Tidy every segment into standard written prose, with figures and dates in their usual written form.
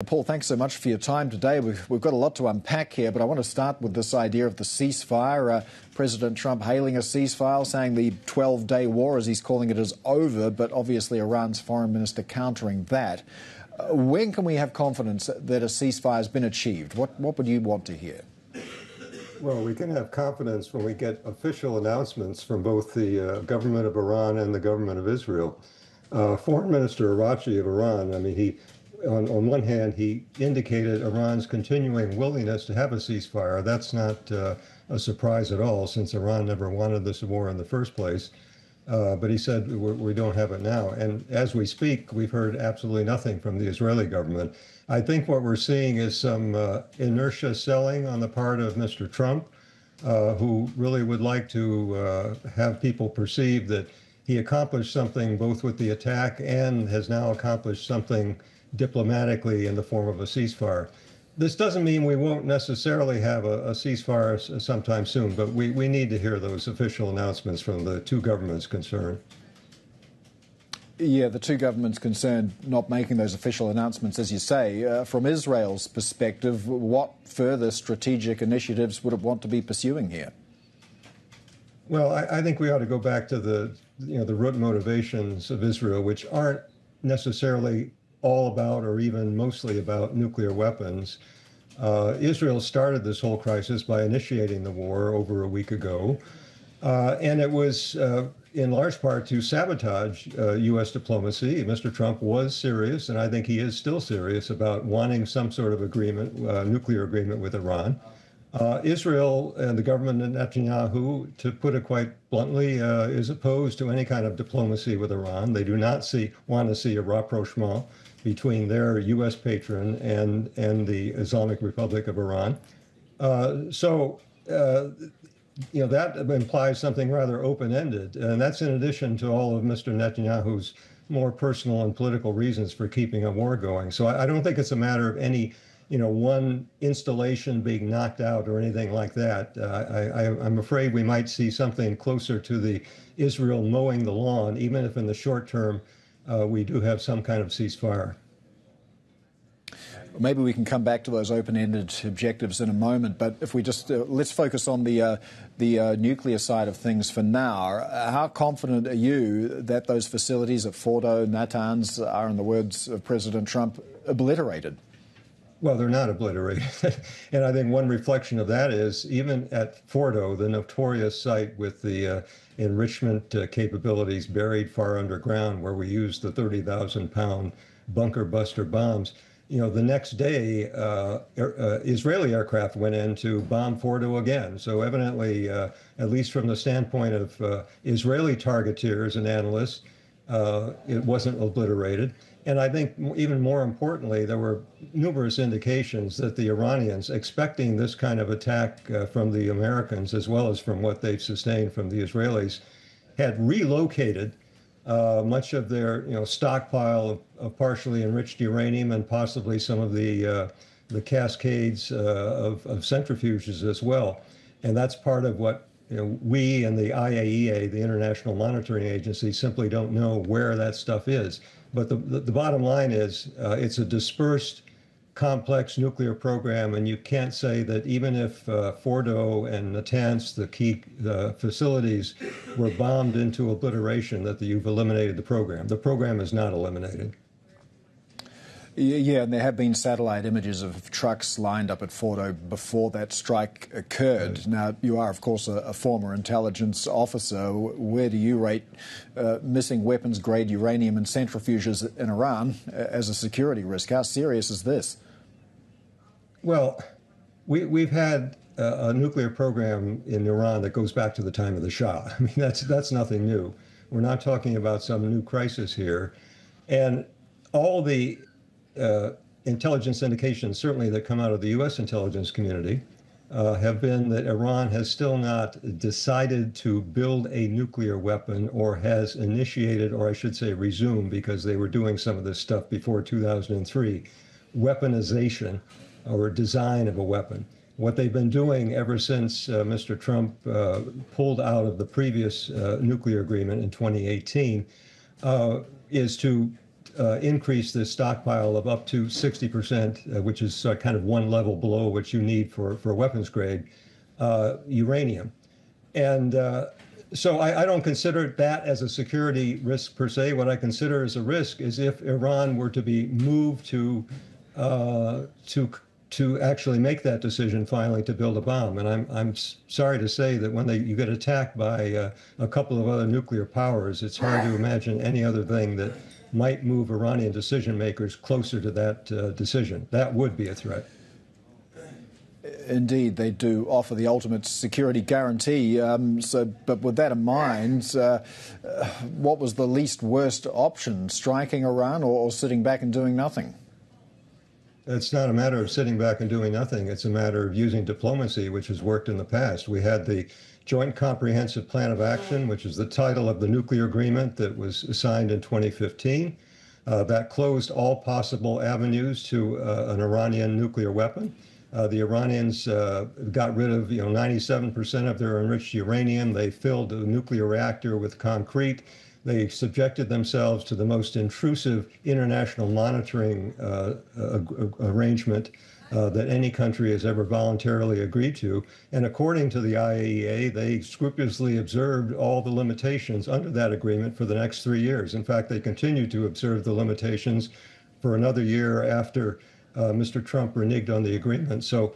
Paul, thanks so much for your time today. We've got a lot to unpack here, but I want to start with this idea of the ceasefire. President Trump hailing a ceasefire, saying the 12-day war, as he's calling it, is over, but obviously Iran's foreign minister countering that. When can we have confidence that a ceasefire has been achieved? What would you want to hear? Well, we can have confidence when we get official announcements from both the government of Iran and the government of Israel. Foreign Minister Araghchi of Iran, on one hand, he indicated Iran's continuing willingness to have a ceasefire. That's not a surprise at all, since Iran never wanted this war in the first place. But he said we don't have it now. And as we speak, we've heard absolutely nothing from the Israeli government. I think what we're seeing is some inertia selling on the part of Mr. Trump, who really would like to have people perceive that he accomplished something both with the attack and has now accomplished something diplomatically in the form of a ceasefire. This doesn't mean we won't necessarily have a ceasefire sometime soon, but we need to hear those official announcements from the two governments concerned. Yeah, the two governments concerned not making those official announcements, as you say. From Israel's perspective, what further strategic initiatives would it want to be pursuing here? Well, I think we ought to go back to the root motivations of Israel, which aren't necessarily all about or even mostly about nuclear weapons. Israel started this whole crisis by initiating the war over a week ago, and it was in large part to sabotage U.S. diplomacy. Mr. Trump was serious, and I think he is still serious about wanting some sort of agreement, nuclear agreement with Iran. Israel and the government of Netanyahu, to put it quite bluntly, is opposed to any kind of diplomacy with Iran. They do not want to see a rapprochement between their U.S. patron and the Islamic Republic of Iran. That implies something rather open-ended, and that's in addition to all of Mr. Netanyahu's more personal and political reasons for keeping a war going. So I don't think it's a matter of any one installation being knocked out or anything like that. I'm afraid we might see something closer to the Israel mowing the lawn, even if in the short term we do have some kind of ceasefire. Maybe we can come back to those open-ended objectives in a moment, but if we just let's focus on the nuclear side of things for now. How confident are you that those facilities at Fordo, Natanz are, in the words of President Trump, obliterated? Well, they're not obliterated. And I think one reflection of that is even at Fordo, the notorious site with the enrichment capabilities buried far underground, where we used the 30,000-pound bunker buster bombs, the next day, Israeli aircraft went in to bomb Fordo again. So evidently, at least from the standpoint of Israeli targeteers and analysts, it wasn't obliterated. And I think even more importantly, there were numerous indications that the Iranians, expecting this kind of attack from the Americans, as well as from what they've sustained from the Israelis, had relocated much of their stockpile of partially enriched uranium and possibly some of the cascades of centrifuges as well. And that's part of what we and the IAEA, the International Monitoring Agency, simply don't know where that stuff is. But the bottom line is it's a dispersed, complex nuclear program, and you can't say that even if Fordo and Natanz, the key facilities, were bombed into obliteration, that you've eliminated the program. The program is not eliminated. Yeah, and there have been satellite images of trucks lined up at Fordo before that strike occurred. Now, you are, of course, a former intelligence officer. Where do you rate missing weapons-grade uranium and centrifuges in Iran as a security risk? How serious is this? Well, we've had a nuclear program in Iran that goes back to the time of the Shah. I mean, that's nothing new. We're not talking about some new crisis here. And all the intelligence indications, certainly that come out of the U.S. intelligence community, have been that Iran has still not decided to build a nuclear weapon, or has initiated, or I should say resumed, because they were doing some of this stuff before 2003, weaponization or design of a weapon. What they've been doing ever since Mr. Trump pulled out of the previous nuclear agreement in 2018 is to increase this stockpile of up to 60%, which is kind of one level below what you need for weapons grade uranium. And so I don't consider that as a security risk per se. What I consider as a risk is if Iran were to be moved to actually make that decision finally to build a bomb. And I'm sorry to say that when you get attacked by a couple of other nuclear powers, it's hard to imagine any other thing that might move Iranian decision makers closer to that decision. That would be a threat. Indeed, they do offer the ultimate security guarantee. But with that in mind, what was the least worst option, striking Iran or sitting back and doing nothing? It's not a matter of sitting back and doing nothing. It's a matter of using diplomacy, which has worked in the past. We had the Joint Comprehensive Plan of Action, which is the title of the nuclear agreement that was signed in 2015. That closed all possible avenues to an Iranian nuclear weapon. The Iranians got rid of 97% of their enriched uranium. They filled the nuclear reactor with concrete. They subjected themselves to the most intrusive international monitoring arrangement that any country has ever voluntarily agreed to. And according to the IAEA, they scrupulously observed all the limitations under that agreement for the next 3 years. In fact, they continue to observe the limitations for another year after Mr. Trump reneged on the agreement. So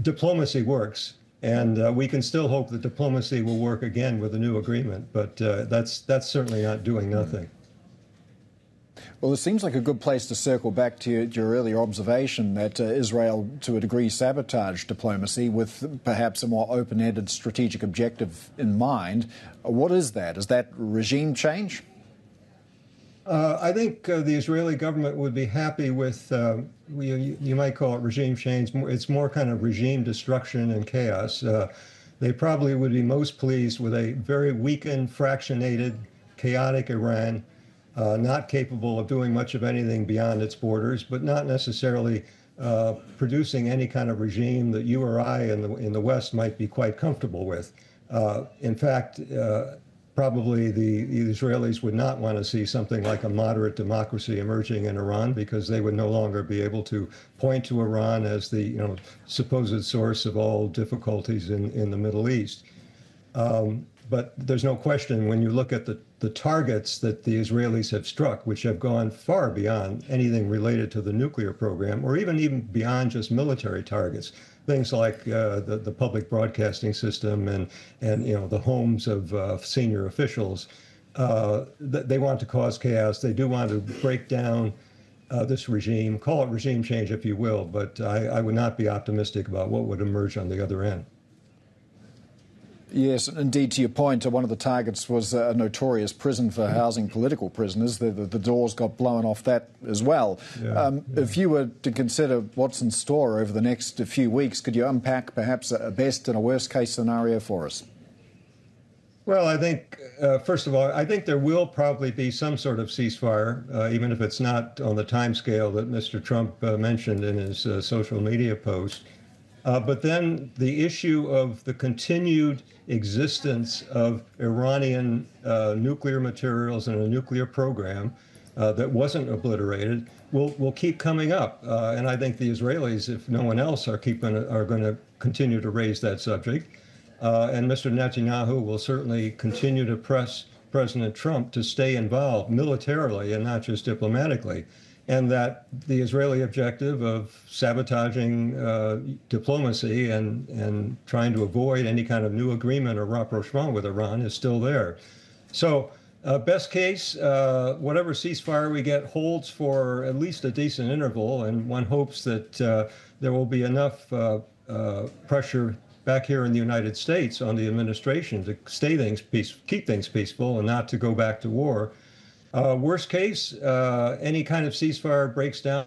diplomacy works. And we can still hope that diplomacy will work again with a new agreement, but that's certainly not doing nothing. Well, it seems like a good place to circle back to your earlier observation that Israel, to a degree, sabotaged diplomacy with perhaps a more open-ended strategic objective in mind. What is that? Is that regime change? I think the Israeli government would be happy with, you might call it regime change. It's more kind of regime destruction and chaos. They probably would be most pleased with a very weakened, fractionated, chaotic Iran, not capable of doing much of anything beyond its borders, but not necessarily producing any kind of regime that you or I in the West might be quite comfortable with. In fact, probably the Israelis would not want to see something like a moderate democracy emerging in Iran, because they would no longer be able to point to Iran as the supposed source of all difficulties in the Middle East. But there's no question, when you look at the targets that the Israelis have struck, which have gone far beyond anything related to the nuclear program, or even beyond just military targets, things like the public broadcasting system and the homes of senior officials. They want to cause chaos. They do want to break down this regime. Call it regime change if you will, but I would not be optimistic about what would emerge on the other end. Yes, indeed, to your point, one of the targets was a notorious prison for housing political prisoners. The doors got blown off that as well. Yeah. If you were to consider what's in store over the next few weeks, could you unpack perhaps a best and a worst case scenario for us? Well, I think, first of all, I think there will probably be some sort of ceasefire, even if it's not on the timescale that Mr. Trump mentioned in his social media post. But then the issue of the continued existence of Iranian nuclear materials and a nuclear program that wasn't obliterated will keep coming up. And I think the Israelis, if no one else, are going to continue to raise that subject. And Mr. Netanyahu will certainly continue to press President Trump to stay involved militarily and not just diplomatically. And that the Israeli objective of sabotaging diplomacy and trying to avoid any kind of new agreement or rapprochement with Iran is still there. So best case, whatever ceasefire we get holds for at least a decent interval, and one hopes that there will be enough pressure back here in the United States on the administration to keep things peaceful and not to go back to war. Worst case, any kind of ceasefire breaks down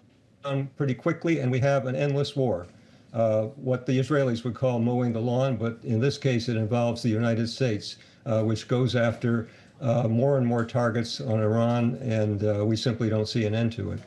pretty quickly, and we have an endless war. What the Israelis would call mowing the lawn, but in this case, it involves the United States, which goes after more and more targets on Iran, and we simply don't see an end to it.